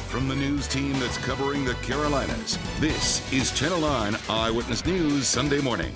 from the news team that's covering the Carolinas, this is Channel 9 Eyewitness News Sunday morning.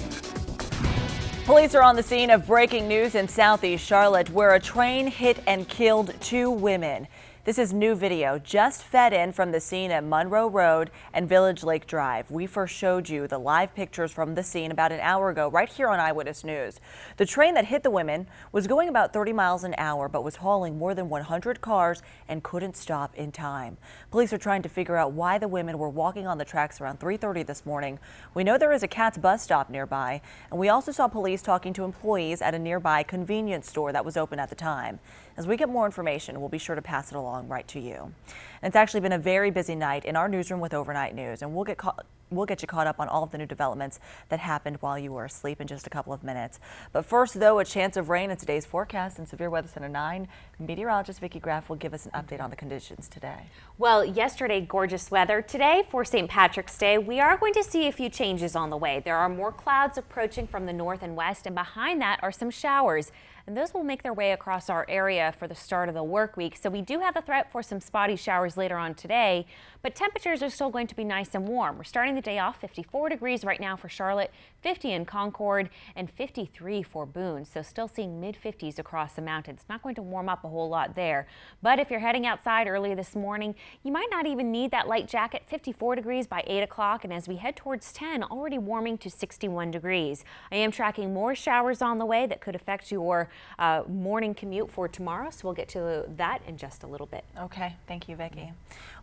Police are on the scene of breaking news in southeast Charlotte where a train hit and killed 2 women. This is new video just fed in from the scene at Monroe Road and Village Lake Drive. We first showed you the live pictures from the scene about an hour ago right here on Eyewitness News. The train that hit the women was going about 30 miles an hour but was hauling more than 100 cars and couldn't stop in time. Police are trying to figure out why the women were walking on the tracks around 3:30 this morning. We know there is a Cat's bus stop nearby, and we also saw police talking to employees at a nearby convenience store that was open at the time. As we get more information, we'll be sure to pass it along right to you. And it's actually been a very busy night in our newsroom with overnight news, and we'll get you caught up on all of the new developments that happened while you were asleep in just a couple of minutes. But first, though, a chance of rain in today's forecast. And Severe Weather Center 9 meteorologist Vicki Graff will give us an update on the conditions today. Well, yesterday, gorgeous weather. Today, for St. Patrick's Day, we are going to see a few changes on the way. There are more clouds approaching from the north and west, and behind that are some showers. And those will make their way across our area for the start of the work week. So we do have a threat for some spotty showers later on today, but temperatures are still going to be nice and warm. We're starting the day off 54 degrees right now for Charlotte, 50 in Concord, and 53 for Boone. So still seeing mid-50s across the mountains. Not going to warm up a whole lot there. But if you're heading outside early this morning, you might not even need that light jacket. 54 degrees by 8 o'clock. And as we head towards 10, already warming to 61 degrees. I am tracking more showers on the way that could affect your morning commute for tomorrow. So we'll get to that in just a little bit. Okay, thank you, Vicki.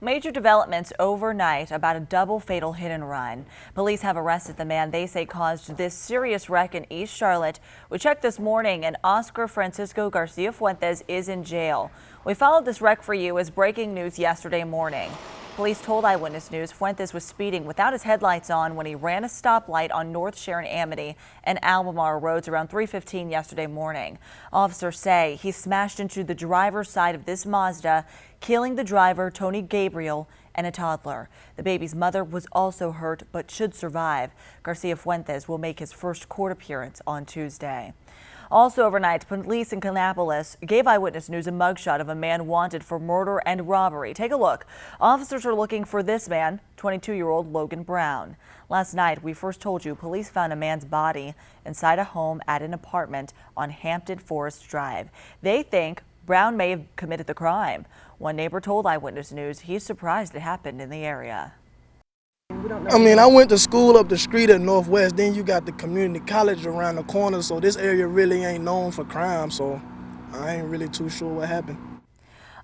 Major developments overnight about a double fatal hit and run. Police have arrested the man they say caused this serious wreck in East Charlotte. We checked this morning and Oscar Francisco Garcia Fuentes is in jail. We followed this wreck for you as breaking news yesterday morning. Police told Eyewitness News Fuentes was speeding without his headlights on when he ran a stoplight on North Sharon Amity and Albemarle roads around 3:15 yesterday morning. Officers say he smashed into the driver's side of this Mazda, killing the driver, Tony Gabriel, and a toddler. The baby's mother was also hurt but should survive. Garcia Fuentes will make his first court appearance on Tuesday. Also overnight, police in Kannapolis gave Eyewitness News a mugshot of a man wanted for murder and robbery. Take a look. Officers are looking for this man, 22-year-old Logan Brown. Last night, we first told you police found a man's body inside a home at an apartment on Hampton Forest Drive. They think Brown may have committed the crime. One neighbor told Eyewitness News he's surprised it happened in the area. I went to school up the street at Northwest, then you got the community college around the corner, so this area really ain't known for crime, so I ain't really too sure what happened.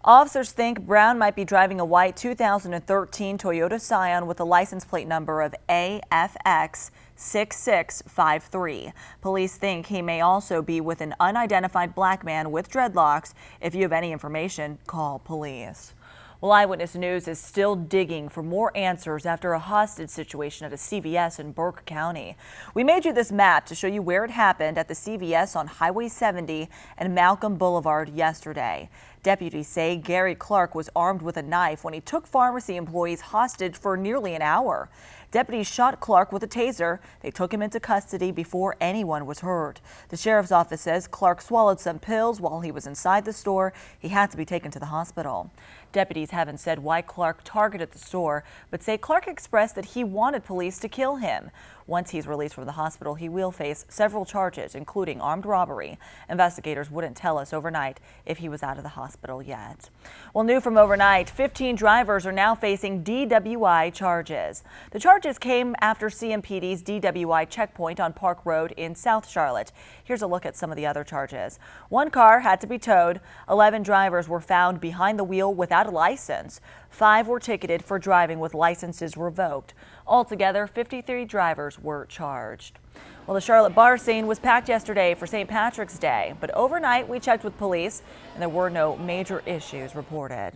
Officers think Brown might be driving a white 2013 Toyota Scion with a license plate number of AFX 6653. Police think he may also be with an unidentified black man with dreadlocks. If you have any information, call police. Well, Eyewitness News is still digging for more answers after a hostage situation at a CVS in Burke County. We made you this map to show you where it happened at the CVS on Highway 70 and Malcolm Boulevard yesterday. Deputies say Gary Clark was armed with a knife when he took pharmacy employees hostage for nearly an hour. Deputies shot Clark with a taser. They took him into custody before anyone was hurt. The sheriff's office says Clark swallowed some pills while he was inside the store. He had to be taken to the hospital. Deputies haven't said why Clark targeted the store, but say Clark expressed that he wanted police to kill him. Once he's released from the hospital, he will face several charges, including armed robbery. Investigators wouldn't tell us overnight if he was out of the hospital yet. Well, new from overnight, 15 drivers are now facing DWI charges. The charges came after CMPD's DWI checkpoint on Park Road in South Charlotte. Here's a look at some of the other charges. One car had to be towed. 11 drivers were found behind the wheel without a license. 5 were ticketed for driving with licenses revoked. Altogether, 53 drivers were charged. Well, the Charlotte bar scene was packed yesterday for St. Patrick's Day, but overnight we checked with police and there were no major issues reported.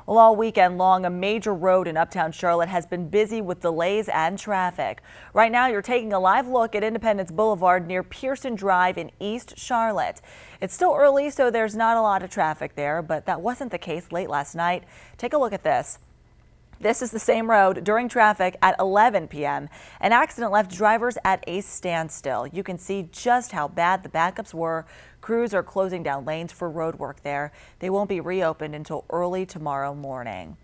Well, all weekend long, a major road in uptown Charlotte has been busy with delays and traffic. Right now, you're taking a live look at Independence Boulevard near Pearson Drive in East Charlotte. It's still early, so there's not a lot of traffic there, but that wasn't the case late last night. Take a look at this. This is the same road during traffic at 11 p.m. An accident left drivers at a standstill. You can see just how bad the backups were. Crews are closing down lanes for road work there. They won't be reopened until early tomorrow morning.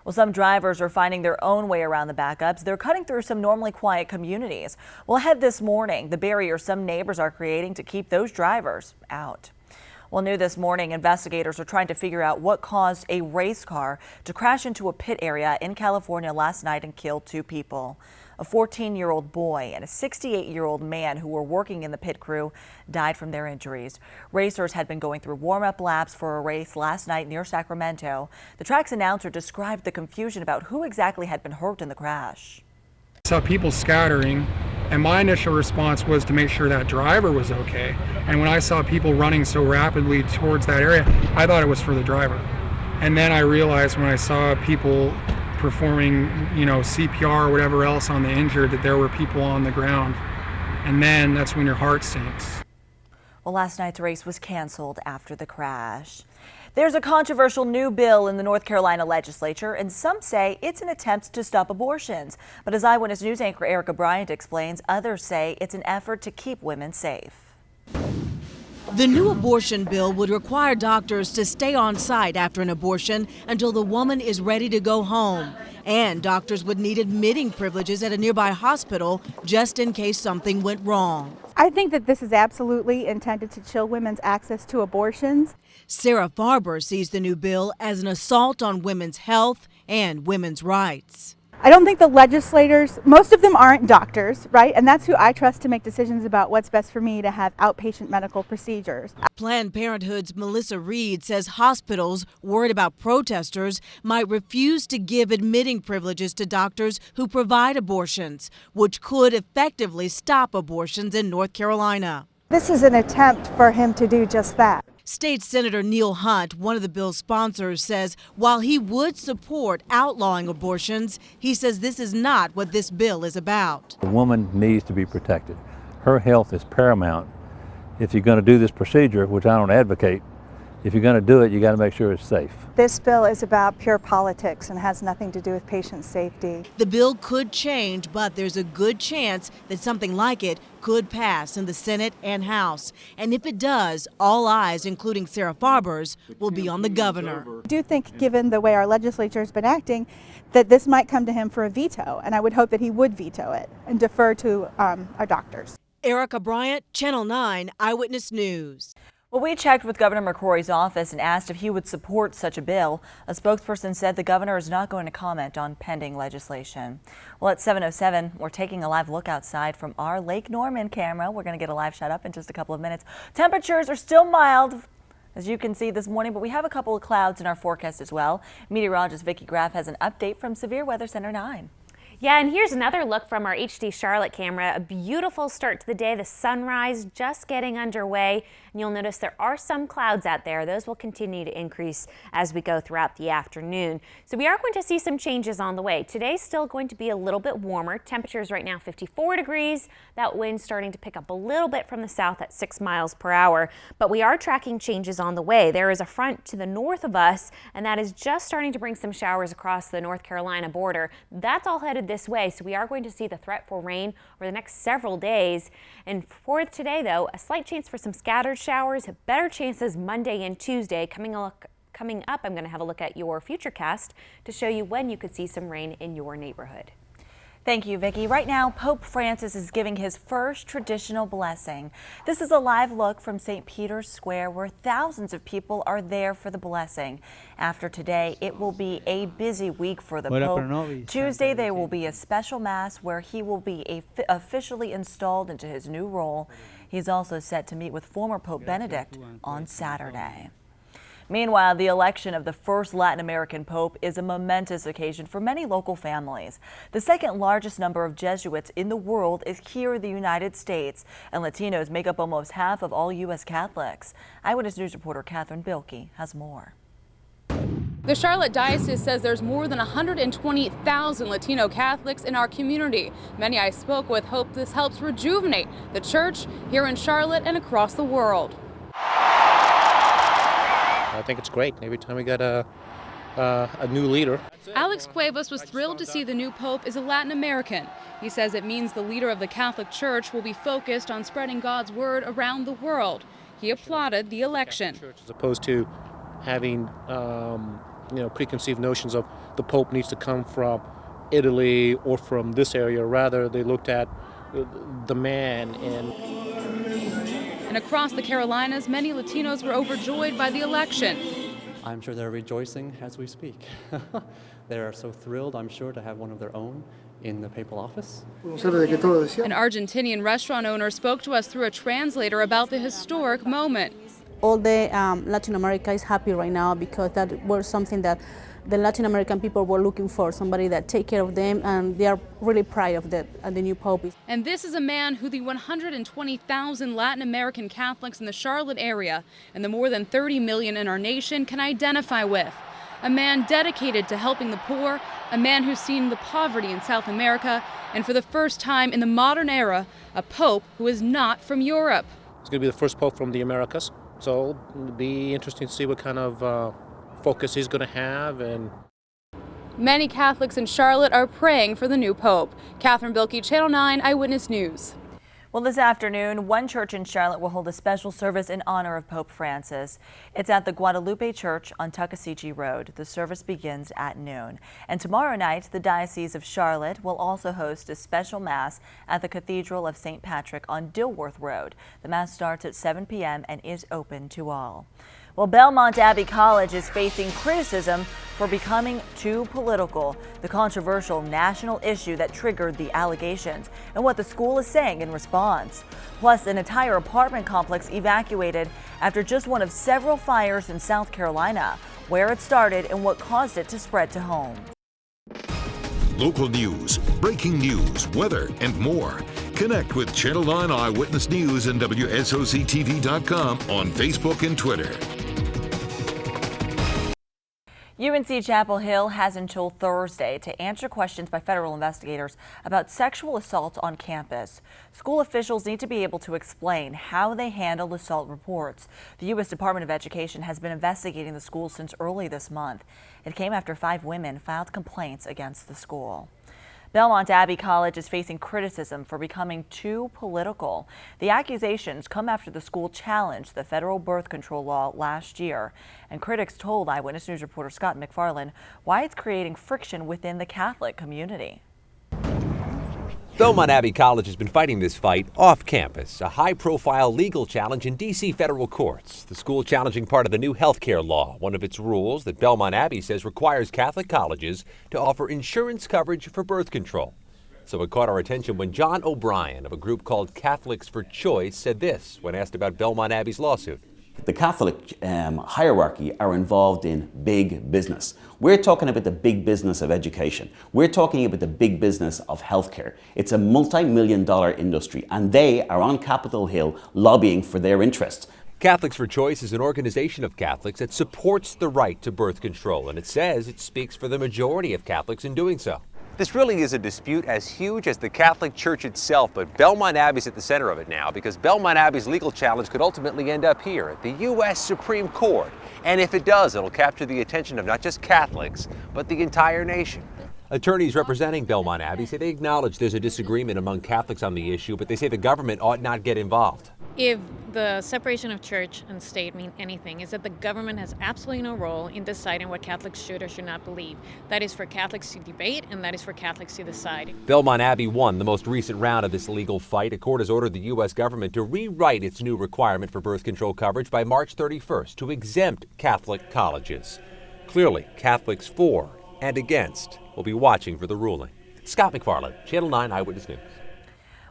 Well, some drivers are finding their own way around the backups. They're cutting through some normally quiet communities. Well, ahead this morning, the barrier some neighbors are creating to keep those drivers out. Well, new this morning, investigators are trying to figure out what caused a race car to crash into a pit area in California last night and kill 2 people. A 14-year-old boy and a 68-year-old man who were working in the pit crew died from their injuries. Racers had been going through warm-up laps for a race last night near Sacramento. The track's announcer described the confusion about who exactly had been hurt in the crash. I saw people scattering, and my initial response was to make sure that driver was okay. And when I saw people running so rapidly towards that area, I thought it was for the driver. And then I realized when I saw people performing, CPR or whatever else on the injured, that there were people on the ground. And then that's when your heart sinks. Well, last night's race was canceled after the crash. There's a controversial new bill in the North Carolina legislature, and some say it's an attempt to stop abortions. But as Eyewitness News anchor Erica Bryant explains, others say it's an effort to keep women safe. The new abortion bill would require doctors to stay on site after an abortion until the woman is ready to go home. And doctors would need admitting privileges at a nearby hospital just in case something went wrong. I think that this is absolutely intended to chill women's access to abortions. Sarah Farber sees the new bill as an assault on women's health and women's rights. I don't think the legislators, most of them aren't doctors, right? And that's who I trust to make decisions about what's best for me to have outpatient medical procedures. Planned Parenthood's Melissa Reed says hospitals worried about protesters might refuse to give admitting privileges to doctors who provide abortions, which could effectively stop abortions in North Carolina. This is an attempt for him to do just that. State Senator Neil Hunt, one of the bill's sponsors, says while he would support outlawing abortions, he says this is not what this bill is about. The woman needs to be protected. Her health is paramount. If you're going to do this procedure, which I don't advocate, if you're going to do it, you got to make sure it's safe. This bill is about pure politics and has nothing to do with patient safety. The bill could change, but there's a good chance that something like it could pass in the Senate and House. And if it does, all eyes, including Sarah Farber's, will be on the governor. I do think, given the way our legislature has been acting, that this might come to him for a veto, and I would hope that he would veto it and defer to our doctors. Erica Bryant, Channel 9 Eyewitness News. Well, we checked with Governor McCrory's office and asked if he would support such a bill. A spokesperson said the governor is not going to comment on pending legislation. Well, at 7:07, we're taking a live look outside from our Lake Norman camera. We're going to get a live shot up in just a couple of minutes. Temperatures are still mild, as you can see this morning, but we have a couple of clouds in our forecast as well. Meteorologist Vicki Graff has an update from Severe Weather Center 9. Yeah, and here's another look from our HD Charlotte camera. A beautiful start to the day. The sunrise just getting underway. And you'll notice there are some clouds out there. Those will continue to increase as we go throughout the afternoon. So we are going to see some changes on the way. Today's still going to be a little bit warmer. Temperatures right now 54 degrees. That wind starting to pick up a little bit from the south at 6 miles per hour. But we are tracking changes on the way. There is a front to the north of us, and that is just starting to bring some showers across the North Carolina border. That's all headed this way, so we are going to see the threat for rain over the next several days. And for today, though, a slight chance for some scattered showers, better chances Monday and Tuesday. Coming up, I'm going to have a look at your futurecast to show you when you could see some rain in your neighborhood. Thank you, Vicki. Right now, Pope Francis is giving his first traditional blessing. This is a live look from St. Peter's Square, where thousands of people are there for the blessing. After today, it will be a busy week for the Pope. Tuesday, there will be a special mass where he will be officially installed into his new role. He's also set to meet with former Pope Benedict on Saturday. Meanwhile, the election of the first Latin American pope is a momentous occasion for many local families. The second largest number of Jesuits in the world is here in the United States, and Latinos make up almost half of all U.S. Catholics. Eyewitness News reporter Catherine Bilkey has more. The Charlotte Diocese says there's more than 120,000 Latino Catholics in our community. Many I spoke with hope this helps rejuvenate the church here in Charlotte and across the world. I think it's great. Every time we got a new leader. Alex Cuevas was thrilled to see the new pope is a Latin American. He says it means the leader of the Catholic Church will be focused on spreading God's word around the world. He applauded the election. As opposed to having preconceived notions of the Pope needs to come from Italy or from this area. Rather, they looked at the man. And across the Carolinas, many Latinos were overjoyed by the election. I'm sure they're rejoicing as we speak. They're so thrilled, I'm sure, to have one of their own in the papal office. An Argentinian restaurant owner spoke to us through a translator about the historic moment. All the Latin America is happy right now because that was something that the Latin American people were looking for, somebody that take care of them, and they are really proud of that, the new Pope. And this is a man who the 120,000 Latin American Catholics in the Charlotte area and the more than 30 million in our nation can identify with. A man dedicated to helping the poor, a man who's seen the poverty in South America, and for the first time in the modern era, a Pope who is not from Europe. It's going to be the first Pope from the Americas, so it'll be interesting to see what kind of focus he's going to have. And many Catholics in Charlotte are praying for the new Pope. Catherine Bilkey, Channel 9 Eyewitness News. Well, this afternoon, one church in Charlotte will hold a special service in honor of Pope Francis. It's at the Guadalupe Church on Tuckasegee Road. The service begins at noon. And tomorrow night, the Diocese of Charlotte will also host a special Mass at the Cathedral of St. Patrick on Dilworth Road. The Mass starts at 7 p.m. and is open to all. Well, Belmont Abbey College is facing criticism for becoming too political, the controversial national issue that triggered the allegations, and what the school is saying in response. Plus, an entire apartment complex evacuated after just one of several fires in South Carolina, where it started and what caused it to spread to homes. Local news, breaking news, weather, and more. Connect with Channel 9 Eyewitness News and WSOC-TV.com on Facebook and Twitter. UNC Chapel Hill has until Thursday to answer questions by federal investigators about sexual assault on campus. School officials need to be able to explain how they handle assault reports. The U.S. Department of Education has been investigating the school since early this month. It came after 5 women filed complaints against the school. Belmont Abbey College is facing criticism for becoming too political. The accusations come after the school challenged the federal birth control law last year, and critics told Eyewitness News reporter Scott McFarland why it's creating friction within the Catholic community. Belmont Abbey College has been fighting this fight off campus, a high-profile legal challenge in D.C. federal courts. The school challenging part of the new health care law, one of its rules that Belmont Abbey says requires Catholic colleges to offer insurance coverage for birth control. So it caught our attention when John O'Brien of a group called Catholics for Choice said this when asked about Belmont Abbey's lawsuit. The Catholic hierarchy are involved in big business. We're talking about the big business of education. We're talking about the big business of healthcare. It's a multi-million-dollar industry, and they are on Capitol Hill lobbying for their interests. Catholics for Choice is an organization of Catholics that supports the right to birth control, and it says it speaks for the majority of Catholics in doing so. This really is a dispute as huge as the Catholic Church itself, but Belmont Abbey's at the center of it now because Belmont Abbey's legal challenge could ultimately end up here at the U.S. Supreme Court. And if it does, it'll capture the attention of not just Catholics, but the entire nation. Attorneys representing Belmont Abbey say they acknowledge there's a disagreement among Catholics on the issue, but they say the government ought not get involved. If the separation of church and state mean anything, is that the government has absolutely no role in deciding what Catholics should or should not believe. That is for Catholics to debate, and that is for Catholics to decide. Belmont Abbey won the most recent round of this legal fight. A court has ordered the U.S. government to rewrite its new requirement for birth control coverage by March 31st to exempt Catholic colleges. Clearly, Catholics for and against will be watching for the ruling. Scott McFarland, Channel 9 Eyewitness News.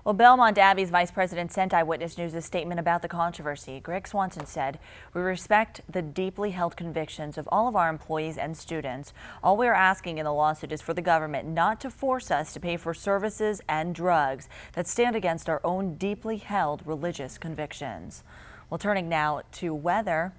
Well, Belmont Abbey's vice president sent Eyewitness News a statement about the controversy. Greg Swanson said, "We respect the deeply held convictions of all of our employees and students. All we are asking in the lawsuit is for the government not to force us to pay for services and drugs that stand against our own deeply held religious convictions." Well, turning now to weather,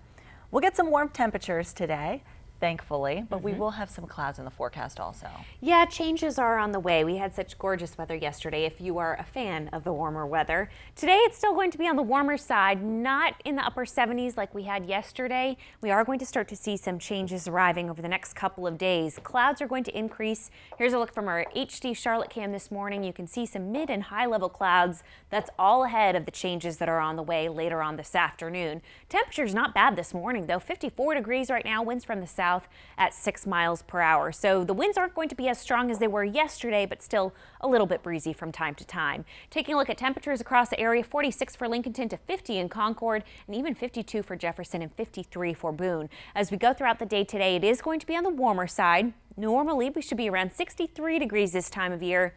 we'll get some warm temperatures today, thankfully, but we will have some clouds in the forecast also. Yeah, changes are on the way. We had such gorgeous weather yesterday if you are a fan of the warmer weather. Today it's still going to be on the warmer side, not in the upper 70s like we had yesterday. We are going to start to see some changes arriving over the next couple of days. Clouds are going to increase. Here's a look from our HD Charlotte cam this morning. You can see some mid and high level clouds. That's all ahead of the changes that are on the way later on this afternoon. Temperature's not bad this morning though. 54 degrees right now, winds from the south. south at 6 miles per hour. So the winds aren't going to be as strong as they were yesterday, but still a little bit breezy from time to time. Taking a look at temperatures across the area, 46 for Lincolnton to 50 in Concord, and even 52 for Jefferson and 53 for Boone. As we go throughout the day today, it is going to be on the warmer side. Normally, we should be around 63 degrees this time of year.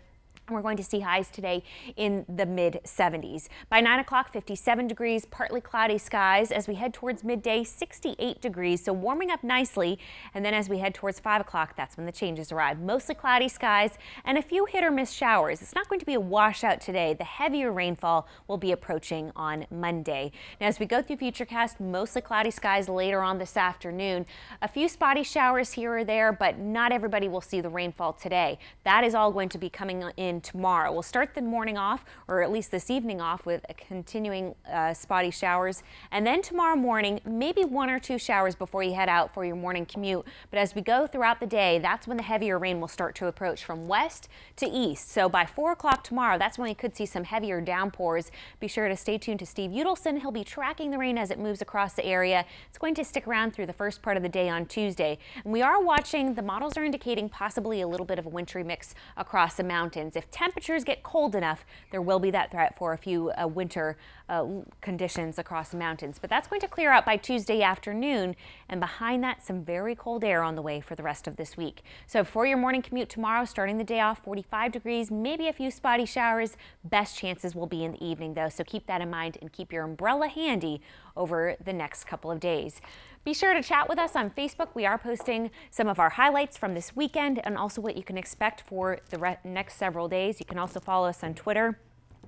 We're going to see highs today in the mid-70s. By 9 o'clock, 57 degrees, partly cloudy skies. As we head towards midday, 68 degrees, so warming up nicely. And then as we head towards 5 o'clock, that's when the changes arrive. Mostly cloudy skies and a few hit or miss showers. It's not going to be a washout today. The heavier rainfall will be approaching on Monday. Now, as we go through Futurecast, mostly cloudy skies later on this afternoon. A few spotty showers here or there, but not everybody will see the rainfall today. That is all going to be coming in tomorrow. We'll start the morning off, or at least this evening off, with a continuing spotty showers, and then tomorrow morning maybe 1 or 2 showers before you head out for your morning commute. But as we go throughout the day, that's when the heavier rain will start to approach from west to east. So by 4 o'clock tomorrow, that's when we could see some heavier downpours. Be sure to stay tuned to Steve Udelson. He'll be tracking the rain as it moves across the area. It's going to stick around through the first part of the day on Tuesday. And we are watching, the models are indicating possibly a little bit of a wintry mix across the mountains. If temperatures get cold enough, there will be that threat for a few winter conditions across the mountains. But that's going to clear out by Tuesday afternoon, and behind that, some very cold air on the way for the rest of this week. So for your morning commute tomorrow, starting the day off 45 degrees, maybe a few spotty showers. Best chances will be in the evening, though, so keep that in mind and keep your umbrella handy over the next couple of days. Be sure to chat with us on Facebook. We are posting some of our highlights from this weekend and also what you can expect for the next several days. You can also follow us on Twitter.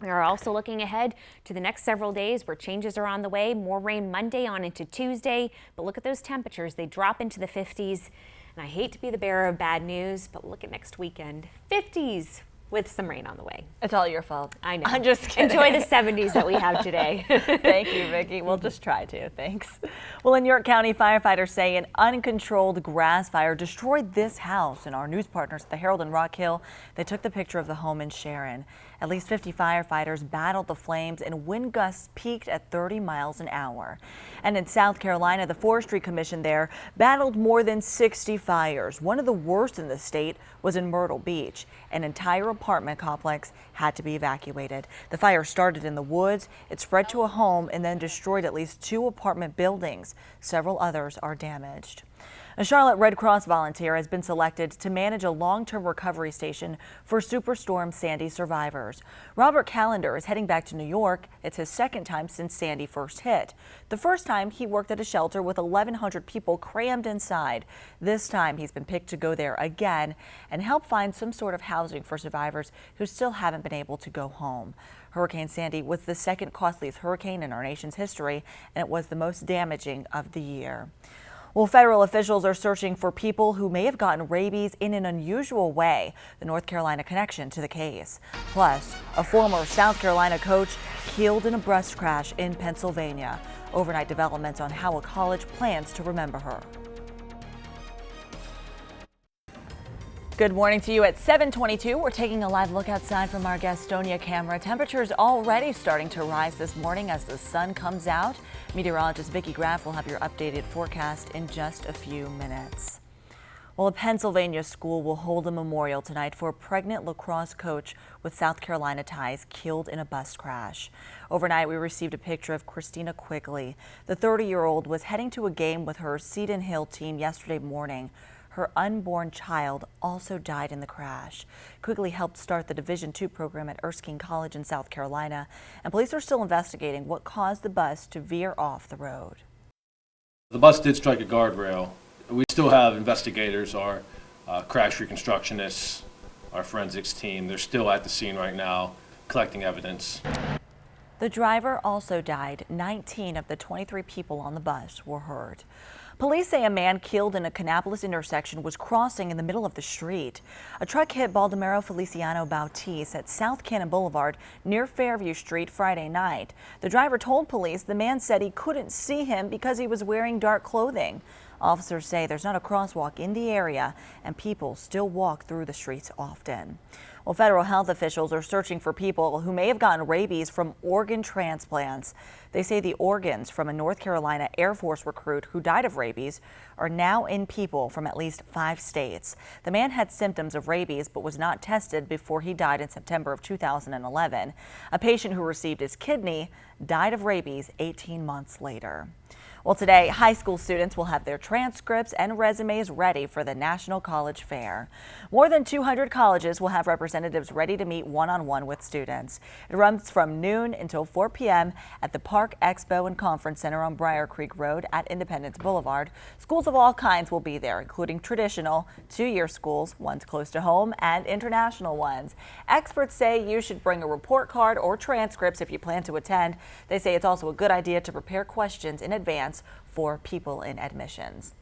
We are also looking ahead to the next several days where changes are on the way. More rain Monday on into Tuesday. But look at those temperatures. They drop into the 50s. And I hate to be the bearer of bad news, but look at next weekend. 50s. With some rain on the way. It's all your fault. I know. I'm just kidding. Enjoy the 70s that we have today. Thank you, Vicki. We'll just try to. Thanks. Well, in York County, firefighters say an uncontrolled grass fire destroyed this house. And our news partners at the Herald in Rock Hill, they took the picture of the home in Sharon. At least 50 firefighters battled the flames, and wind gusts peaked at 30 miles an hour. And in South Carolina, the Forestry Commission there battled more than 60 fires. One of the worst in the state was in Myrtle Beach. An entire apartment complex had to be evacuated. The fire started in the woods, it spread to a home, and then destroyed at least 2 apartment buildings. Several others are damaged. A Charlotte Red Cross volunteer has been selected to manage a long-term recovery station for Superstorm Sandy survivors. Robert Callender is heading back to New York. It's his second time since Sandy first hit. The first time he worked at a shelter with 1,100 people crammed inside. This time he's been picked to go there again and help find some sort of housing for survivors who still haven't been able to go home. Hurricane Sandy was the second costliest hurricane in our nation's history, and it was the most damaging of the year. Well, federal officials are searching for people who may have gotten rabies in an unusual way. The North Carolina connection to the case. Plus, a former South Carolina coach killed in a bus crash in Pennsylvania. Overnight developments on how a college plans to remember her. Good morning to you at 7:22. We're taking a live look outside from our Gastonia camera. Temperatures already starting to rise this morning as the sun comes out. Meteorologist Vicki Graff will have your updated forecast in just a few minutes. Well, a Pennsylvania school will hold a memorial tonight for a pregnant lacrosse coach with South Carolina ties killed in a bus crash. Overnight, we received a picture of Christina Quigley. The 30-year-old was heading to a game with her Seton Hill team yesterday morning. Her unborn child also died in the crash. Quigley helped start the Division II program at Erskine College in South Carolina, and police are still investigating what caused the bus to veer off the road. The bus did strike a guardrail. We still have investigators, our crash reconstructionists, our forensics team. They're still at the scene right now collecting evidence. The driver also died. 19 of the 23 people on the bus were hurt. Police say a man killed in a Kannapolis intersection was crossing in the middle of the street. A truck hit Baldemaro Feliciano Bautista at South Cannon Boulevard near Fairview Street Friday night. The driver told police the man said he couldn't see him because he was wearing dark clothing. Officers say there's not a crosswalk in the area and people still walk through the streets often. Well, federal health officials are searching for people who may have gotten rabies from organ transplants. They say the organs from a North Carolina Air Force recruit who died of rabies are now in people from at least 5 states. The man had symptoms of rabies but was not tested before he died in September of 2011. A patient who received his kidney died of rabies 18 months later. Well, today, high school students will have their transcripts and resumes ready for the National College Fair. More than 200 colleges will have representatives ready to meet one-on-one with students. It runs from noon until 4 p.m. at the Park Expo and Conference Center on Briar Creek Road at Independence Boulevard. Schools of all kinds will be there, including traditional 2-year schools, ones close to home, and international ones. Experts say you should bring a report card or transcripts if you plan to attend. They say it's also a good idea to prepare questions in advance for people in admissions.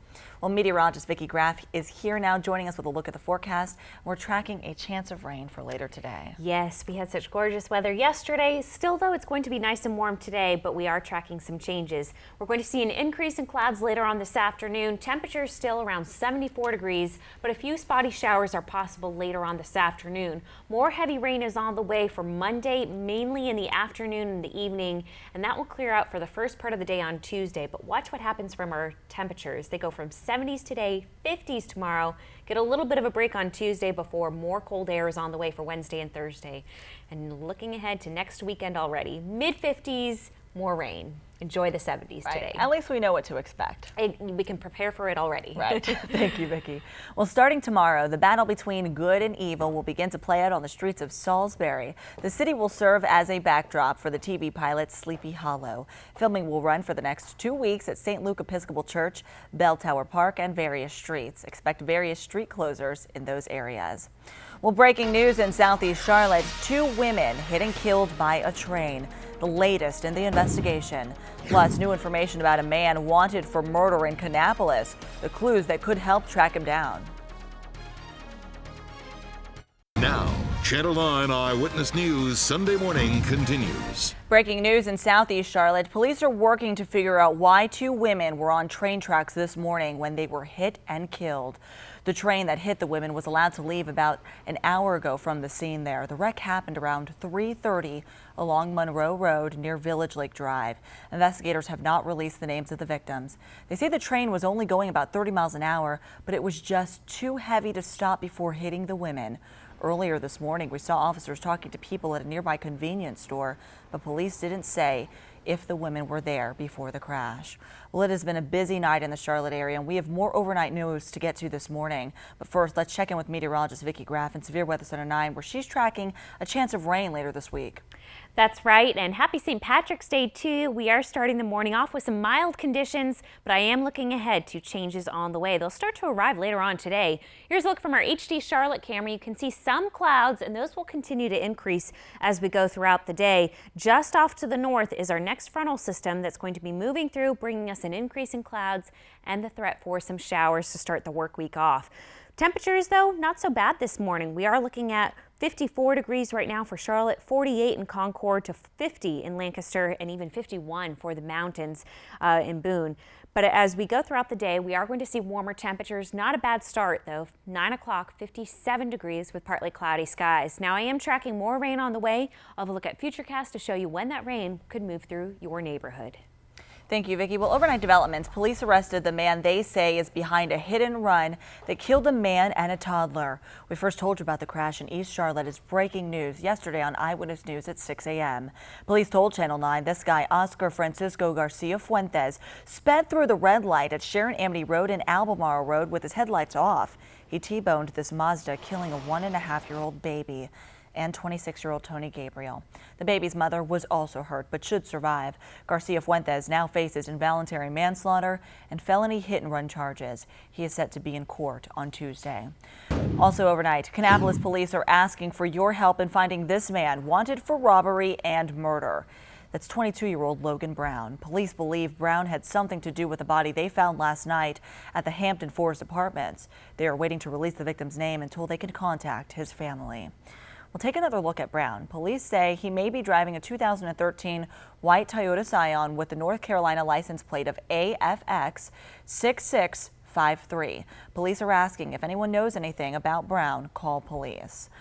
Well, meteorologist Vicki Graff is here now joining us with a look at the forecast. We're tracking a chance of rain for later today. Yes, we had such gorgeous weather yesterday. Still, though, it's going to be nice and warm today, but we are tracking some changes. We're going to see an increase in clouds later on this afternoon. Temperatures still around 74 degrees, but a few spotty showers are possible later on this afternoon. More heavy rain is on the way for Monday, mainly in the afternoon and the evening, and that will clear out for the first part of the day on Tuesday. But watch what happens from our temperatures. They go from 70s today, 50s tomorrow, get a little bit of a break on Tuesday before more cold air is on the way for Wednesday and Thursday. And looking ahead to next weekend already, mid-50s, more rain. Enjoy the 70s today. At least we know what to expect. We can prepare for it already. Right. Thank you, Vicki. Well, starting tomorrow, the battle between good and evil will begin to play out on the streets of Salisbury. The city will serve as a backdrop for the TV pilot Sleepy Hollow. Filming will run for the next 2 weeks at St. Luke Episcopal Church, Bell Tower Park, and various streets. Expect various street closures in those areas. Well, breaking news in Southeast Charlotte, 2 women hit and killed by a train. The latest in the investigation. Plus, new information about a man wanted for murder in Kannapolis. The clues that could help track him down. Now, Channel 9 Eyewitness News Sunday morning continues. Breaking news in Southeast Charlotte. Police are working to figure out why 2 women were on train tracks this morning when they were hit and killed. The train that hit the women was allowed to leave about an hour ago from the scene there. The wreck happened around 3:30 along Monroe Road near Village Lake Drive. Investigators have not released the names of the victims. They say the train was only going about 30 miles an hour, but it was just too heavy to stop before hitting the women. Earlier this morning, we saw officers talking to people at a nearby convenience store, but police didn't say if the women were there before the crash. Well, it has been a busy night in the Charlotte area, and we have more overnight news to get to this morning. But first, let's check in with meteorologist Vicki Graff in Severe Weather Center 9, where she's tracking a chance of rain later this week. That's right, and happy St. Patrick's Day too. We are starting the morning off with some mild conditions, but I am looking ahead to changes on the way. They'll start to arrive later on today. Here's a look from our HD Charlotte camera. You can see some clouds, and those will continue to increase as we go throughout the day. Just off to the north is our next frontal system that's going to be moving through, bringing us an increase in clouds and the threat for some showers to start the work week off. Temperatures, though, not so bad this morning. We are looking at 54 degrees right now for Charlotte, 48 in Concord, to 50 in Lancaster, and even 51 for the mountains in Boone. But as we go throughout the day, we are going to see warmer temperatures. Not a bad start, though. 9 o'clock, 57 degrees with partly cloudy skies. Now, I am tracking more rain on the way. I'll have a look at Futurecast to show you when that rain could move through your neighborhood. Thank you, Vicki. Well, overnight developments. Police arrested the man they say is behind a hit and run that killed a man and a toddler. We first told you about the crash in East Charlotte as breaking news yesterday on Eyewitness News at 6 a.m. Police told Channel 9 this guy, Oscar Francisco Garcia Fuentes, sped through the red light at Sharon Amity Road and Albemarle Road with his headlights off. He T-boned this Mazda, killing a 1.5-year-old baby and 26-year-old Tony Gabriel. The baby's mother was also hurt but should survive. Garcia Fuentes now faces involuntary manslaughter and felony hit-and-run charges. He is set to be in court on Tuesday. Also overnight, Kannapolis police are asking for your help in finding this man wanted for robbery and murder. That's 22-year-old Logan Brown. Police believe Brown had something to do with the body they found last night at the Hampton Forest Apartments. They are waiting to release the victim's name until they can contact his family. We'll take another look at Brown. Police say he may be driving a 2013 white Toyota Scion with the North Carolina license plate of AFX 6653. Police are asking if anyone knows anything about Brown, call police.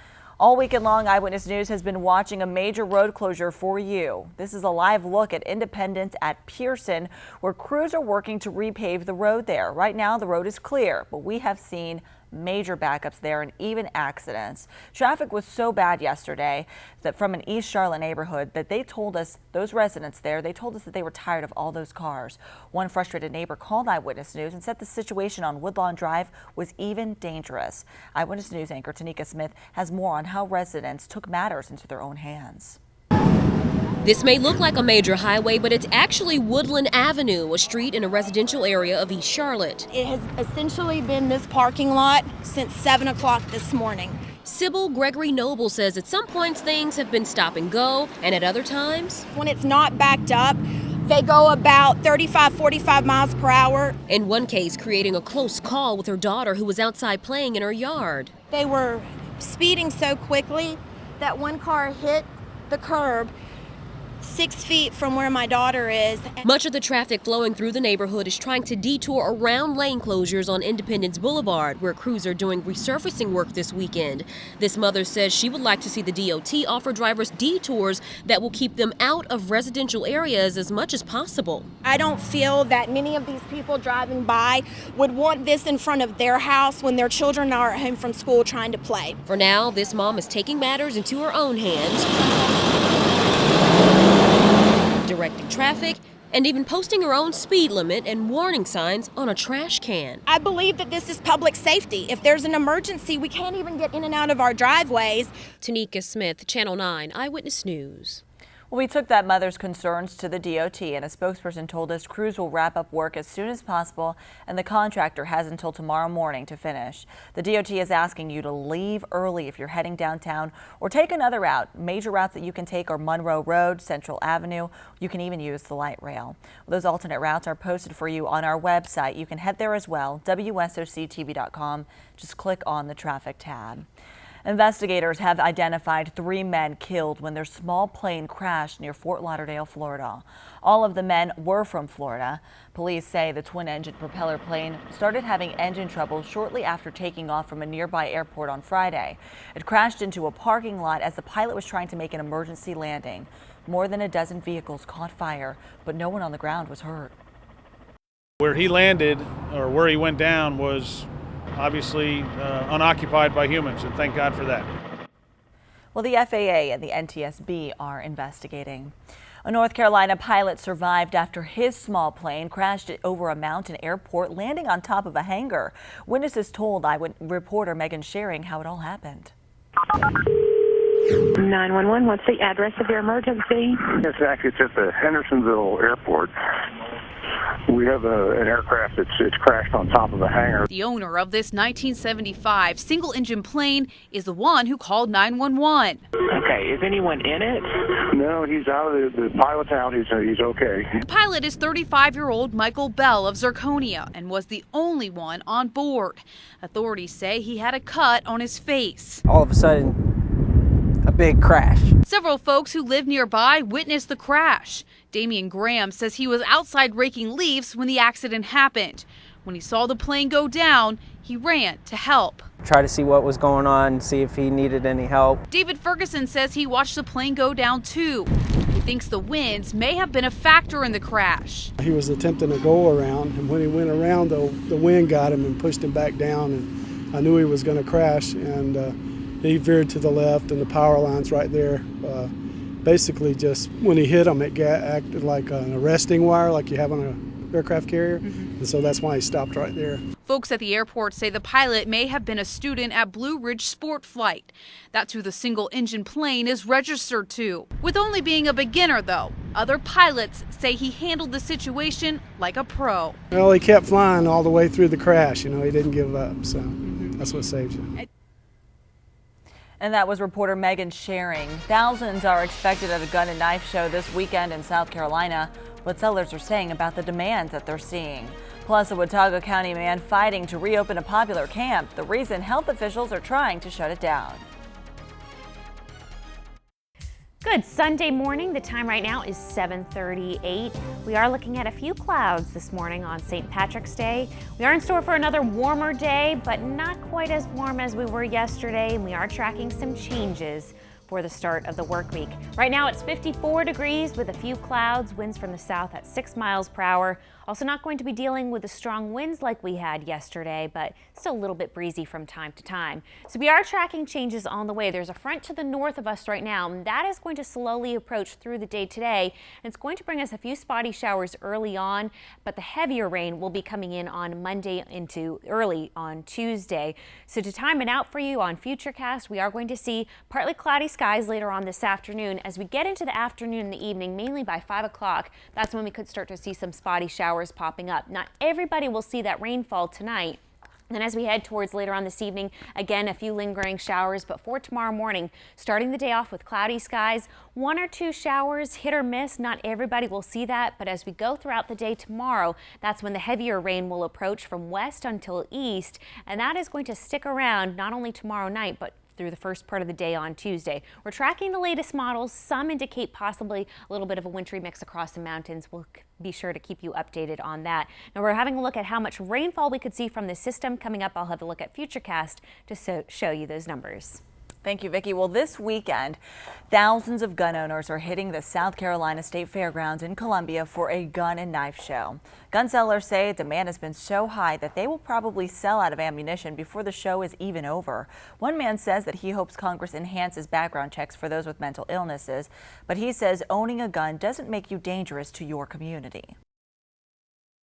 All weekend long, Eyewitness News has been watching a major road closure for you. This is a live look at Independence at Pearson, where crews are working to repave the road there. Right now, the road is clear, but we have seen major backups there and even accidents. Traffic was so bad yesterday that from an East Charlotte neighborhood that they told us, those residents there, they told us that they were tired of all those cars. One frustrated neighbor called Eyewitness News and said the situation on Woodlawn Drive was even dangerous. Eyewitness News anchor Tanika Smith has more on how residents took matters into their own hands. This may look like a major highway, but it's actually Woodland Avenue, a street in a residential area of East Charlotte. It has essentially been this parking lot since 7 o'clock this morning. Sybil Gregory Noble says at some points things have been stop and go, and at other times, when it's not backed up, they go about 35, 45 miles per hour. In one case, creating a close call with her daughter who was outside playing in her yard. They were speeding so quickly that one car hit the curb 6 feet from where my daughter is. Much of the traffic flowing through the neighborhood is trying to detour around lane closures on Independence Boulevard, where crews are doing resurfacing work this weekend. This mother says she would like to see the DOT offer drivers detours that will keep them out of residential areas as much as possible. I don't feel that many of these people driving by would want this in front of their house when their children are at home from school trying to play. For now, this mom is taking matters into her own hands, directing traffic, and even posting her own speed limit and warning signs on a trash can. I believe that this is public safety. If there's an emergency, we can't even get in and out of our driveways. Tanika Smith, Channel 9 Eyewitness News. Well, we took that mother's concerns to the DOT, and a spokesperson told us crews will wrap up work as soon as possible, and the contractor has until tomorrow morning to finish. The DOT is asking you to leave early if you're heading downtown or take another route. Major routes that you can take are Monroe Road, Central Avenue. You can even use the light rail. Those alternate routes are posted for you on our website. You can head there as well, WSOC-TV.com. Just click on the traffic tab. Investigators have identified 3 men killed when their small plane crashed near Fort Lauderdale, Florida. All of the men were from Florida. Police say the twin-engine propeller plane started having engine trouble shortly after taking off from a nearby airport on Friday. It crashed into a parking lot as the pilot was trying to make an emergency landing. More than a dozen vehicles caught fire, but no one on the ground was hurt. Where he landed, or where he went down, was obviously unoccupied by humans, and thank God for that. Well, the FAA and the NTSB are investigating. A North Carolina pilot survived after his small plane crashed over a mountain airport, landing on top of a hangar. Witnesses told reporter Megan Sharing how it all happened. 911, what's the address of your emergency? It's actually at the Hendersonville Airport. We have an aircraft that's crashed on top of a hangar. The owner of this 1975 single-engine plane is the one who called 911. Okay, is anyone in it? No, he's out of the pilot's out. He's okay. The pilot is 35-year-old Michael Bell of Zirconia and was the only one on board. Authorities say he had a cut on his face. All of a sudden, a big crash. Several folks who live nearby witnessed the crash. Damian Graham says he was outside raking leaves when the accident happened. When he saw the plane go down, he ran to help. Try to see what was going on, see if he needed any help. David Ferguson says he watched the plane go down too. He thinks the winds may have been a factor in the crash. He was attempting to go around, and when he went around, the wind got him and pushed him back down, and I knew he was going to crash, and he veered to the left, and the power line's right there. Basically, just when he hit him, it acted like an arresting wire, like you have on an aircraft carrier, and so that's why he stopped right there. Folks at the airport say the pilot may have been a student at Blue Ridge Sport Flight. That's who the single-engine plane is registered to. With only being a beginner, though, other pilots say he handled the situation like a pro. Well, he kept flying all the way through the crash. You know, he didn't give up, so that's what saved you. And that was reporter Megan Sharing. Thousands are expected at a gun and knife show this weekend in South Carolina. What sellers are saying about the demand that they're seeing. Plus, a Watauga County man fighting to reopen a popular camp. The reason health officials are trying to shut it down. Good Sunday morning. The time right now is 7:38. We are looking at a few clouds this morning on St. Patrick's Day. We are in store for another warmer day, but not quite as warm as we were yesterday, and we are tracking some changes for the start of the work week. Right now it's 54 degrees with a few clouds, winds from the south at 6 miles per hour. Also not going to be dealing with the strong winds like we had yesterday, but still a little bit breezy from time to time. So we are tracking changes on the way. There's a front to the north of us right now, and that is going to slowly approach through the day today. And it's going to bring us a few spotty showers early on, but the heavier rain will be coming in on Monday into early on Tuesday. So to time it out for you on Futurecast, we are going to see partly cloudy skies later on this afternoon. As we get into the afternoon and the evening, mainly by 5 o'clock, that's when we could start to see some spotty showers popping up. Not everybody will see that rainfall tonight. Then as we head towards later on this evening, again, a few lingering showers, but for tomorrow morning, starting the day off with cloudy skies, 1 or 2 showers, hit or miss. Not everybody will see that, but as we go throughout the day tomorrow, that's when the heavier rain will approach from west until east, and that is going to stick around not only tomorrow night, but through the first part of the day on Tuesday. We're tracking the latest models. Some indicate possibly a little bit of a wintry mix across the mountains. We'll be sure to keep you updated on that. Now we're having a look at how much rainfall we could see from this system. Coming up, I'll have a look at Futurecast to show you those numbers. Thank you, Vicki. Well, this weekend, thousands of gun owners are hitting the South Carolina State Fairgrounds in Columbia for a gun and knife show. Gun sellers say demand has been so high that they will probably sell out of ammunition before the show is even over. One man says that he hopes Congress enhances background checks for those with mental illnesses, but he says owning a gun doesn't make you dangerous to your community.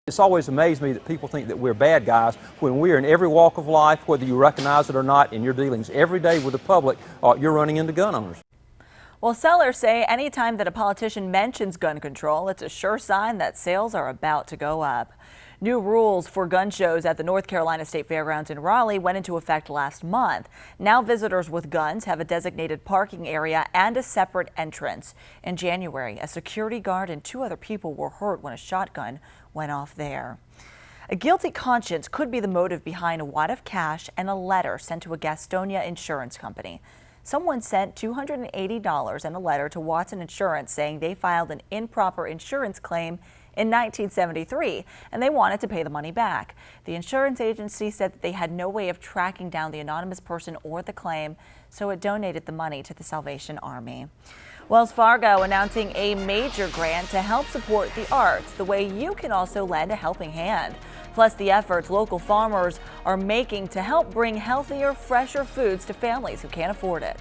It's always amazed me that people think that we're bad guys when we're in every walk of life, whether you recognize it or not, in your dealings every day with the public, you're running into gun owners. Well, sellers say anytime that a politician mentions gun control, it's a sure sign that sales are about to go up. New rules for gun shows at the North Carolina State Fairgrounds in Raleigh went into effect last month. Now visitors with guns have a designated parking area and a separate entrance. In January, a security guard and 2 other people were hurt when a shotgun went off there. A guilty conscience could be the motive behind a wad of cash and a letter sent to a Gastonia insurance company. Someone sent $280 and a letter to Watson Insurance saying they filed an improper insurance claim in 1973, and they wanted to pay the money back. The insurance agency said that they had no way of tracking down the anonymous person or the claim, so it donated the money to the Salvation Army. Wells Fargo announcing a major grant to help support the arts, the way you can also lend a helping hand. Plus the efforts local farmers are making to help bring healthier, fresher foods to families who can't afford it.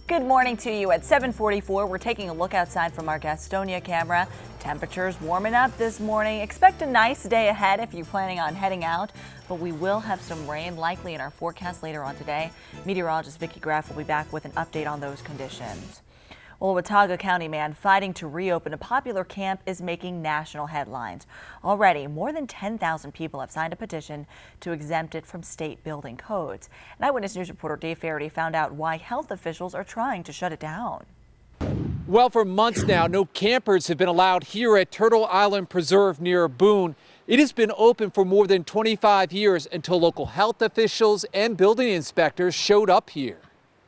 Good morning to you. At 7:44, we're taking a look outside from our Gastonia camera. Temperatures warming up this morning. Expect a nice day ahead if you're planning on heading out, but we will have some rain likely in our forecast later on today. Meteorologist Vicki Graff will be back with an update on those conditions. Well, a Watauga County man fighting to reopen a popular camp is making national headlines. Already, more than 10,000 people have signed a petition to exempt it from state building codes. And Eyewitness News reporter Dave Faraday found out why health officials are trying to shut it down. Well, for months now, no campers have been allowed here at Turtle Island Preserve near Boone. It has been open for more than 25 years until local health officials and building inspectors showed up here.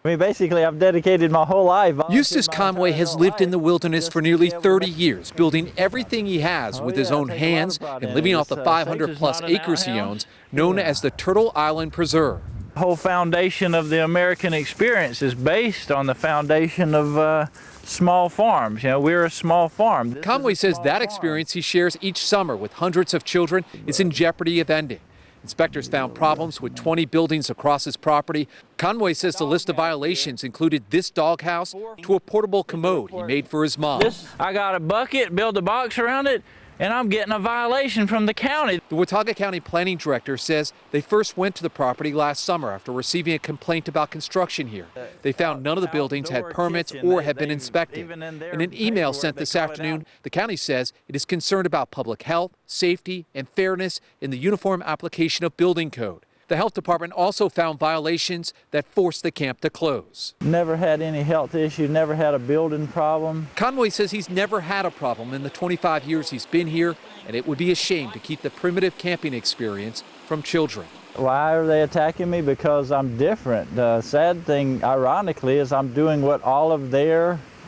I mean, basically, I've dedicated my whole life. Eustace Conway has lived in the wilderness for nearly 30 years, building everything he has with his own hands and living off the 500-plus acres he owns, known as the Turtle Island Preserve. The whole foundation of the American experience is based on the foundation of small farms. You know, we're a small farm. Conway says that experience he shares each summer with hundreds of children is in jeopardy of ending. Inspectors found problems with 20 buildings across his property. Conway says the list of violations included this doghouse to a portable commode he made for his mom. I got a bucket, build a box around it, and I'm getting a violation from the county. The Watauga County Planning Director says they first went to the property last summer after receiving a complaint about construction here. They found none of the buildings had permits or had been inspected. In an email sent this afternoon, the county says it is concerned about public health, safety, and fairness in the uniform application of building code. The health department also found violations that forced the camp to close. Never had any health issues, never had a building problem. Conway says he's never had a problem in the 25 years he's been here, and it would be a shame to keep the primitive camping experience from children. Why are they attacking me? Because I'm different. The sad thing, ironically, is I'm doing what all of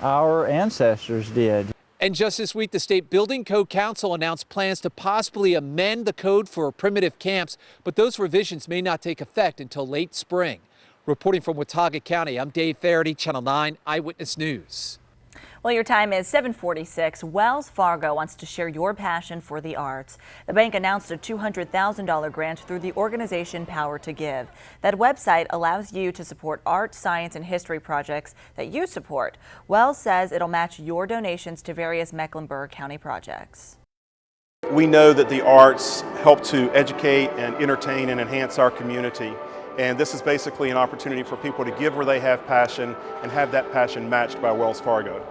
our ancestors did. And just this week, the State Building Code Council announced plans to possibly amend the code for primitive camps, but those revisions may not take effect until late spring. Reporting from Watauga County, I'm Dave Faraday, Channel 9 Eyewitness News. Well, your time is 7:46. Wells Fargo wants to share your passion for the arts. The bank announced a $200,000 grant through the organization Power to Give. That website allows you to support art, science, and history projects that you support. Wells says it'll match your donations to various Mecklenburg County projects. We know that the arts help to educate and entertain and enhance our community. And this is basically an opportunity for people to give where they have passion and have that passion matched by Wells Fargo.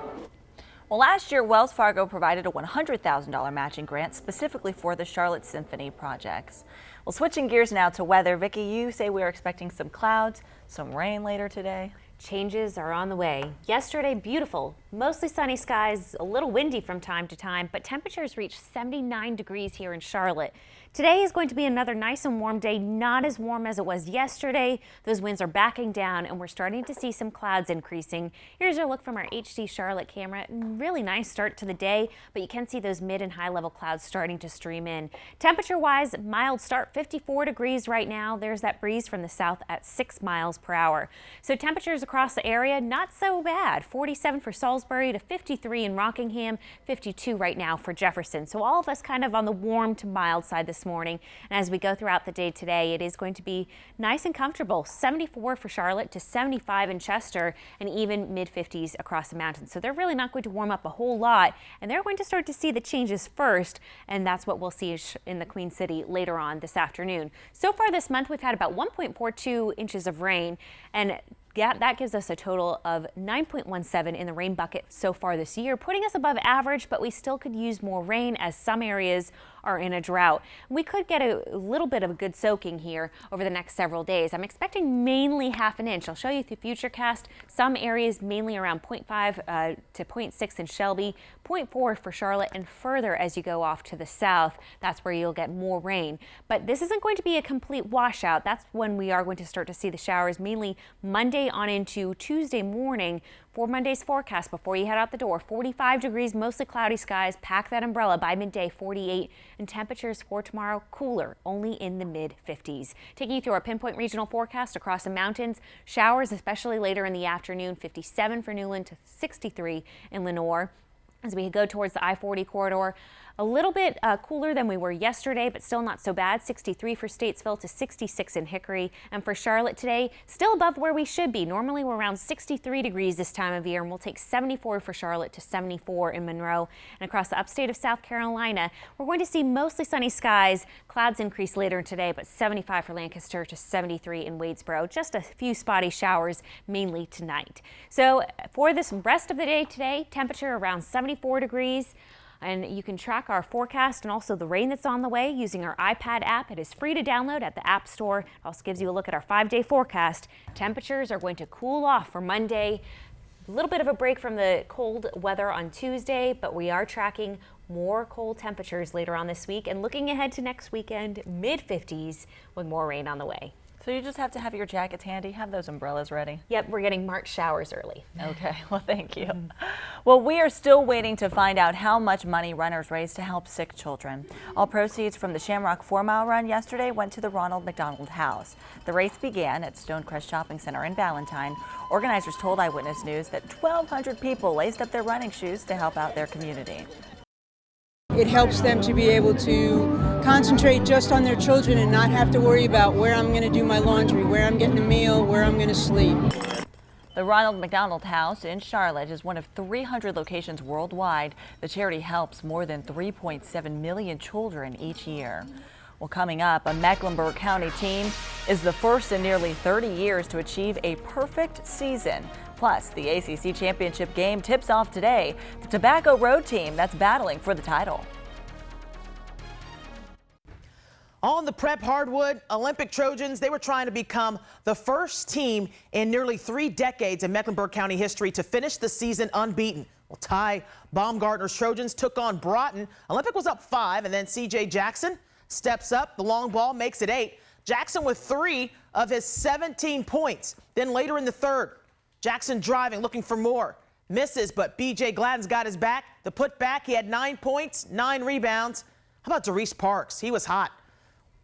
Well, last year, Wells Fargo provided a $100,000 matching grant specifically for the Charlotte Symphony projects. Well, switching gears now to weather. Vicki, you say we are expecting some clouds, some rain later today. Changes are on the way. Yesterday, beautiful, mostly sunny skies, a little windy from time to time, but temperatures reached 79 degrees here in Charlotte. Today is going to be another nice and warm day, not as warm as it was yesterday. Those winds are backing down and we're starting to see some clouds increasing. Here's a look from our HD Charlotte camera. Really nice start to the day, but you can see those mid and high level clouds starting to stream in. Temperature wise, mild start, 54 degrees right now. There's that breeze from the south at 6 miles per hour. So temperatures across the area, not so bad. 47 for Salisbury to 53 in Rockingham, 52 right now for Jefferson. So all of us kind of on the warm to mild side this morning. And as we go throughout the day today, it is going to be nice and comfortable. 74 for Charlotte to 75 in Chester and even mid 50s across the mountains. So they're really not going to warm up a whole lot, and they're going to start to see the changes first, and that's what we'll see in the Queen City later on this afternoon. So far this month, we've had about 1.42 inches of rain, and that gives us a total of 9.17 in the rain bucket so far this year, putting us above average, but we still could use more rain as some areas are in a drought. We could get a little bit of a good soaking here over the next several days. I'm expecting mainly half an inch. I'll show you through Futurecast. Some areas mainly around 0.5 to 0.6 in Shelby, 0.4 for Charlotte, and further as you go off to the south, that's where you'll get more rain. But this isn't going to be a complete washout. That's when we are going to start to see the showers, mainly Monday on into Tuesday morning. For Monday's forecast before you head out the door, 45 degrees, mostly cloudy skies. Pack that umbrella by midday, 48, and temperatures for tomorrow cooler, only in the mid 50s. Taking you through our pinpoint regional forecast across the mountains, showers especially later in the afternoon, 57 for Newland to 63 in Lenoir. As we go towards the I-40 corridor, a little bit cooler than we were yesterday, but still not so bad. 63 for Statesville to 66 in Hickory. And for Charlotte today, still above where we should be. Normally we're around 63 degrees this time of year, and we'll take 74 for Charlotte to 74 in Monroe. And across the upstate of South Carolina, we're going to see mostly sunny skies. Clouds increase later today, but 75 for Lancaster to 73 in Wadesboro. Just a few spotty showers, mainly tonight. So for this rest of the day today, temperature around 74 degrees. And you can track our forecast and also the rain that's on the way using our iPad app. It is free to download at the App Store. It also gives you a look at our 5-day forecast. Temperatures are going to cool off for Monday. A little bit of a break from the cold weather on Tuesday, but we are tracking more cold temperatures later on this week. And looking ahead to next weekend, mid-50s with more rain on the way. So you just have to have your jackets handy, have those umbrellas ready. Yep, we're getting March showers early. Okay, well, thank you. Well, we are still waiting to find out how much money runners raised to help sick children. All proceeds from the Shamrock 4-mile run yesterday went to the Ronald McDonald House. The race began at Stonecrest Shopping Center in Ballantyne. Organizers told Eyewitness News that 1,200 people laced up their running shoes to help out their community. It helps them to be able to concentrate just on their children and not have to worry about where I'm going to do my laundry, where I'm getting a meal, where I'm going to sleep. The Ronald McDonald House in Charlotte is one of 300 locations worldwide. The charity helps more than 3.7 million children each year. Well, coming up, a Mecklenburg County team is the first in nearly 30 years to achieve a perfect season. Plus, the ACC championship game tips off today. The Tobacco Road team that's battling for the title. On the prep hardwood, Olympic Trojans, they were trying to become the first team in nearly 3 decades in Mecklenburg County history to finish the season unbeaten. Well, Ty Baumgartner's Trojans took on Broughton. Olympic was up 5, and then C.J. Jackson steps up. The long ball makes it 8. Jackson with 3 of his 17 points. Then later in the third, Jackson driving, looking for more. Misses, but B.J. Gladden's got his back. The putback, he had 9 points, 9 rebounds. How about Darius Parks? He was hot.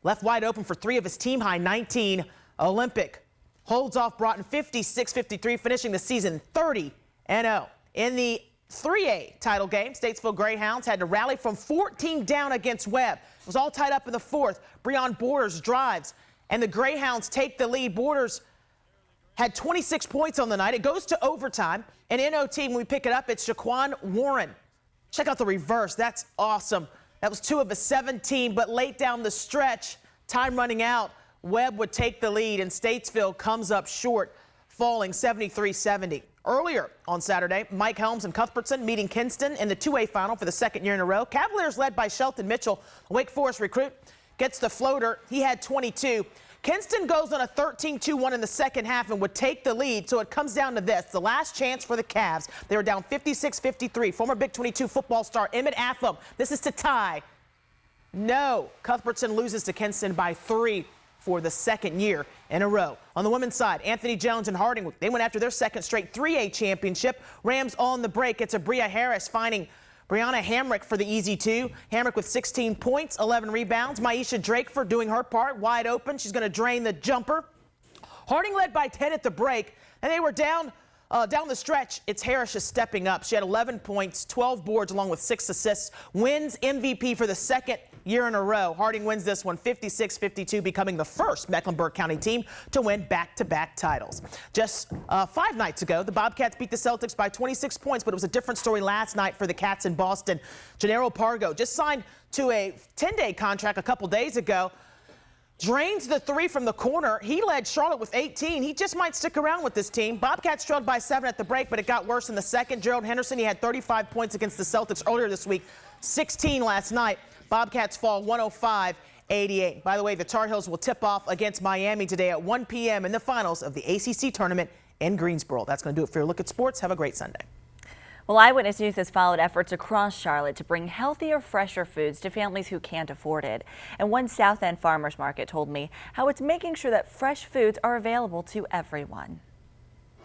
Left wide open for 3 of his team-high 19. Olympic holds off Broughton 56-53, finishing the season 30-0. In the 3A title game, Statesville Greyhounds had to rally from 14 down against Webb. It was all tied up in the fourth. Breon Borders drives, and the Greyhounds take the lead. Borders had 26 points on the night. It goes to overtime, and in OT, when we pick it up, it's Jaquan Warren. Check out the reverse. That's awesome. That was 2 of his 17, but late down the stretch, time running out, Webb would take the lead, and Statesville comes up short, falling 73-70. Earlier on Saturday, Mike Helms and Cuthbertson meeting Kinston in the 2A final for the second year in a row. Cavaliers led by Shelton Mitchell, a Wake Forest recruit, gets the floater. He had 22. Kinston goes on a 13-2-1 in the second half and would take the lead. So it comes down to this, the last chance for the Cavs. They were down 56-53. Former Big 22 football star Emmett Atham. This is to tie. No, Cuthbertson loses to Kinston by 3 for the second year in a row. On the women's side, Anthony Jones and Harding, they went after their second straight 3A championship. Rams on the break. It's a Bria Harris finding Brianna Hamrick for the easy 2. Hamrick with 16 points, 11 rebounds. Maisha Drakeford doing her part, wide open. She's going to drain the jumper. Harding led by 10 at the break, and they were down the stretch. It's Harris just stepping up. She had 11 points, 12 boards, along with 6 assists. Wins MVP for the second year in a row. Harding wins this one 56-52, becoming the first Mecklenburg County team to win back-to-back titles. Just 5 nights ago, the Bobcats beat the Celtics by 26 points, but it was a different story last night for the Cats in Boston. Gennaro Pargo just signed to a 10-day contract a couple days ago. Drains the 3 from the corner. He led Charlotte with 18. He just might stick around with this team. Bobcats trailed by 7 at the break, but it got worse in the second. Gerald Henderson, he had 35 points against the Celtics earlier this week, 16 last night. Bobcats fall 105-88. By the way, the Tar Heels will tip off against Miami today at 1 p.m. in the finals of the ACC tournament in Greensboro. That's going to do it for your look at sports. Have a great Sunday. Well, Eyewitness News has followed efforts across Charlotte to bring healthier, fresher foods to families who can't afford it. And one South End farmers market told me how it's making sure that fresh foods are available to everyone.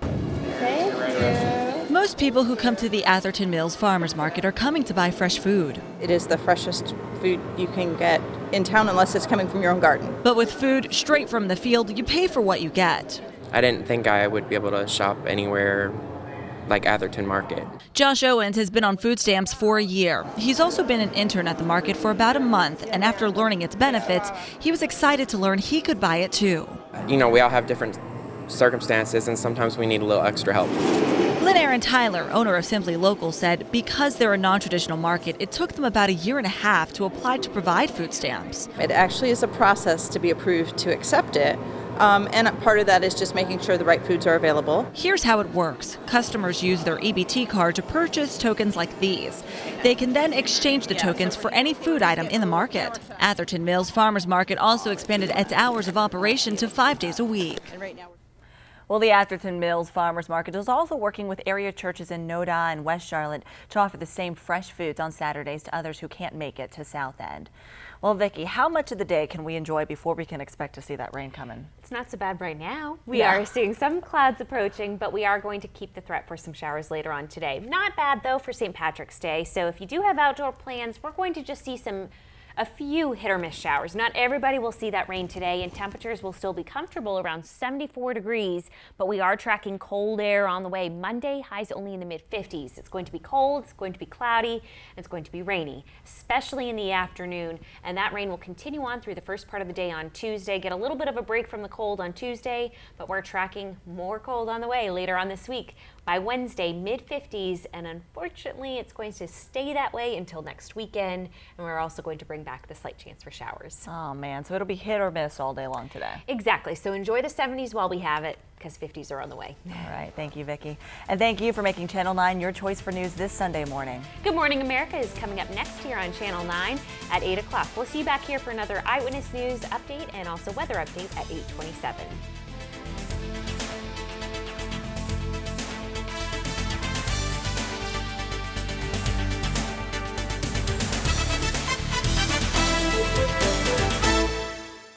Thank you. Most people who come to the Atherton Mills Farmers Market are coming to buy fresh food. It is the freshest food you can get in town unless it's coming from your own garden. But with food straight from the field, you pay for what you get. I didn't think I would be able to shop anywhere like Atherton Market. Josh Owens has been on food stamps for a year. He's also been an intern at the market for about a month, and after learning its benefits, he was excited to learn he could buy it too. You know, we all have different circumstances, and sometimes we need a little extra help. Lynn Aaron Tyler, owner of Simply Local, said because they're a non-traditional market, it took them about a year and a half to apply to provide food stamps. It actually is a process to be approved to accept it. And part of that is just making sure the right foods are available. Here's how it works. Customers use their EBT card to purchase tokens like these. They can then exchange the tokens for any food item in the market. Atherton Mills Farmers Market also expanded its hours of operation to 5 days a week. Well, the Atherton Mills Farmers Market is also working with area churches in Noda and West Charlotte to offer the same fresh foods on Saturdays to others who can't make it to South End. Well, Vicki, how much of the day can we enjoy before we can expect to see that rain coming? It's not so bad right now. We are seeing some clouds approaching, but we are going to keep the threat for some showers later on today. Not bad, though, for St. Patrick's Day. So if you do have outdoor plans, we're going to just see a few hit or miss showers. Not everybody will see that rain today, and temperatures will still be comfortable around 74 degrees, but we are tracking cold air on the way. Monday, highs only in the mid-50s. It's going to be cold, it's going to be cloudy, and it's going to be rainy, especially in the afternoon, and that rain will continue on through the first part of the day on Tuesday. Get a little bit of a break from the cold on Tuesday, but we're tracking more cold on the way later on this week. By Wednesday, mid-50s, and unfortunately, it's going to stay that way until next weekend, and we're also going to bring back the slight chance for showers. Oh, man, so it'll be hit or miss all day long today. Exactly, so enjoy the 70s while we have it, because 50s are on the way. All right, thank you, Vicki. And thank you for making Channel 9 your choice for news this Sunday morning. Good Morning America is coming up next here on Channel 9 at 8 o'clock. We'll see you back here for another Eyewitness News update and also weather update at 8:27.